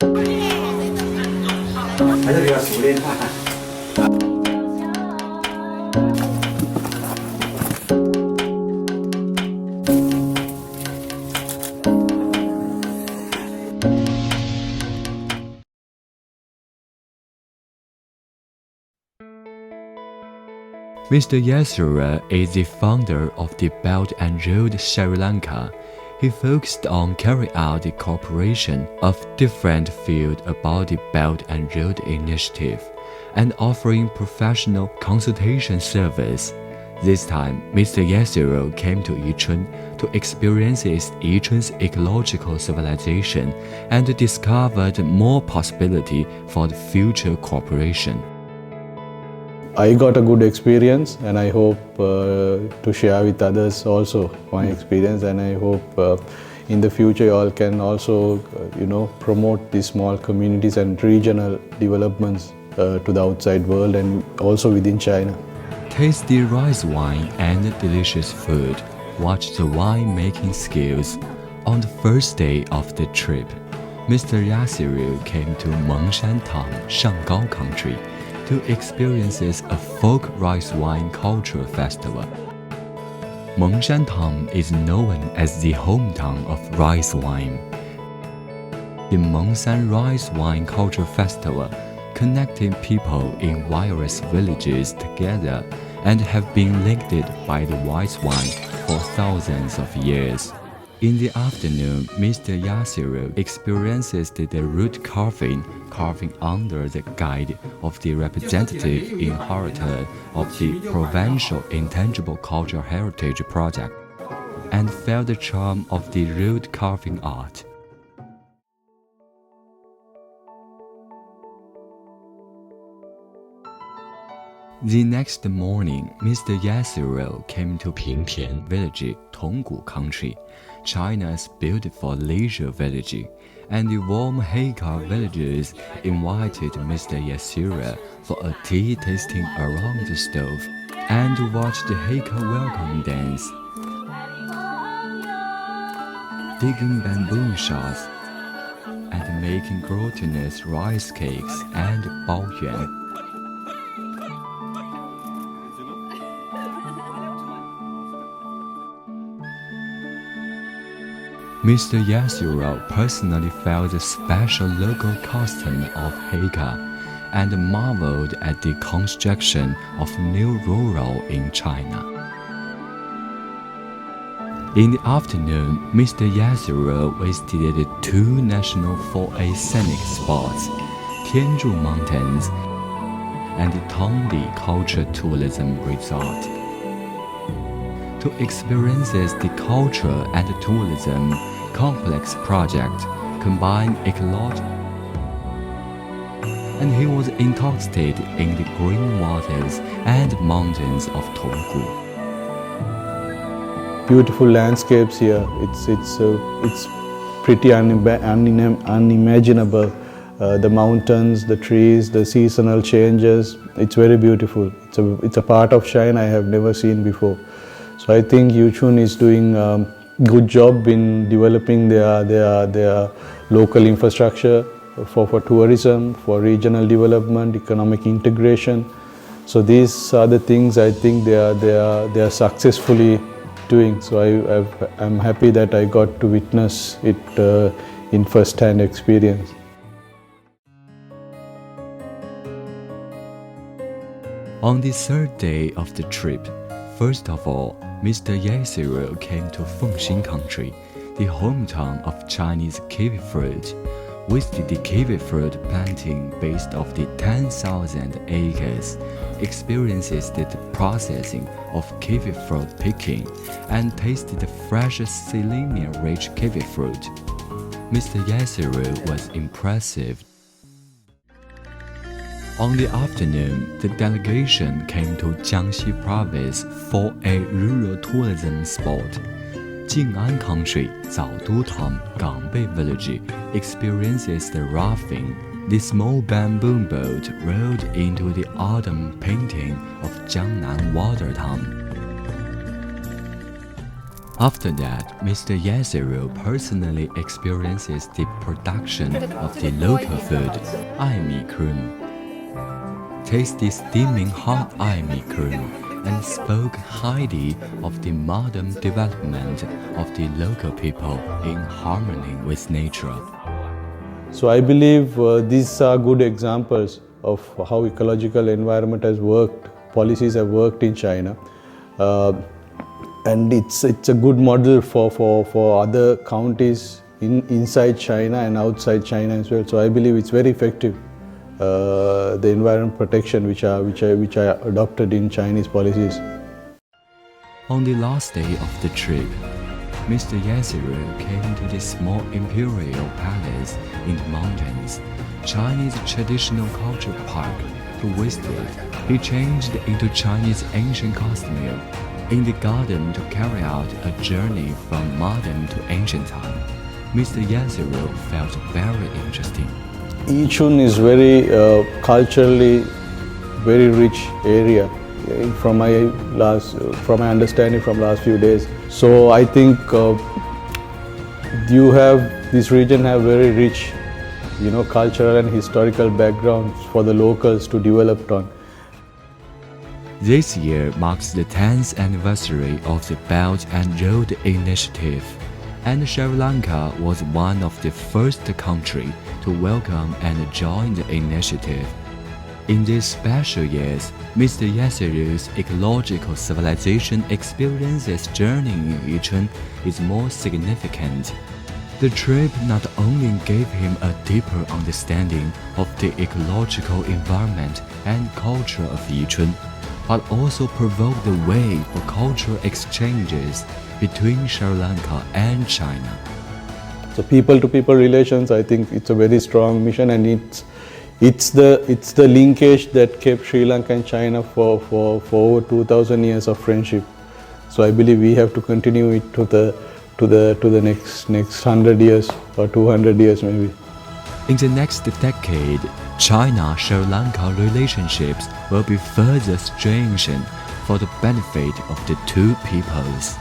还是比较熟练。Mr. Yasiru is the founder of the Belt and Road Sri Lanka. He focused on carrying out the cooperation of different fields about the Belt and Road Initiative and offering professional consultation service. This time, Mr. Yasiru came to Yichun to experience Yichun's ecological civilization and discovered more possibility for the future cooperation. I got a good experience, and I hope to share with others also my experience, and I hope in the future you all can also promote these small communities and regional developments to the outside world and also within China. Taste the rice wine and delicious food. Watch the wine-making skills. On the first day of the trip, Mr. Yasiru came to Mengshan Town, Shanggao country, to experience a folk rice wine culture festival. Mengshan Town is known as the hometown of rice wine. The Mengshan Rice Wine Culture Festival connecting people in various villages together and have been linked by the rice wine for thousands of years. In the afternoon, Mr. Yasiru experiences the root carving under the guide of the representative inheritor of the Provincial Intangible Cultural Heritage Project and felt the charm of the root carving art. The next morning, Mr. Yasiru came to Pingtian village, Tonggu country, China's beautiful leisure village, and the warm Hakka villagers invited Mr. Yasiru for a tea tasting around the stove and to watch the Hakka welcome dance, digging bamboo shots, and making glutinous rice cakes and baoyuan. Mr. Yasiru personally felt the special local custom of Hakka and marveled at the construction of new rural in China. In the afternoon, Mr. Yasiru visited two national 4A scenic spots, Tianzhu Mountains and the Tongli Culture Tourism Resort. To experience the culture and tourism complex project combine ecological, and he was intoxicated in the green waters and mountains of Tonggu. Beautiful landscapes here. It's pretty unimaginable. The mountains, the trees, the seasonal changes. It's very beautiful. It's a part of China I have never seen before. So I think Yichun is doing a good job in developing their local infrastructure for tourism, for regional development, economic integration. So these are the things I think they are successfully doing. So I'm happy that I got to witness it in first-hand experience. On the third day of the trip, first of all, Mr. Yasiru came to Fengxin country, the hometown of Chinese kiwi fruit, visited the kiwi fruit planting based off the 10,000 acres, experiences the processing of kiwi fruit picking, and tasted the fresh selenium-rich kiwi fruit. Mr. Yasiru was impressive. On the afternoon, the delegation came to Jiangxi province for a rural tourism spot. Jing'an country, Zaodu town, Gangbei village, experiences the rafting. The small bamboo boat rode into the autumn painting of Jiangnan water town. After that, Mr. Yasiru personally experiences the production of the local food, JoyYiChun. Taste the steaming hot JoyYiChun and spoke highly of the modern development of the local people in harmony with nature. So I believe these are good examples of how ecological environment has worked, policies have worked in China. And it's a good model for other counties inside China and outside China as well. So I believe it's very effective, the environment protection which are adopted in Chinese policies. On the last day of the trip, Mr. Yasiru came to the small imperial palace in the mountains, Chinese traditional culture park. To visit it, he changed into Chinese ancient costume in the garden to carry out a journey from modern to ancient time. Mr. Yasiru felt very interesting. Yichun is very culturally very rich area from my understanding from last few days. So I think this region have very rich, cultural and historical backgrounds for the locals to develop on. This year marks the 10th anniversary of the Belt and Road Initiative, and Sri Lanka was one of the first countries to welcome and join the initiative. In these special years, Mr. Yasiru's ecological civilization experiences journey in Yichun is more significant. The trip not only gave him a deeper understanding of the ecological environment and culture of Yichun, but also provoked the way for cultural exchanges between Sri Lanka and China. So people-to-people relations, I think it's a very strong mission, and it's the linkage that kept Sri Lanka and China for over 2,000 years of friendship. So I believe we have to continue it to the next 100 years or 200 years maybe. In the next decade, China-Sri Lanka relationships will be further strengthened for the benefit of the two peoples.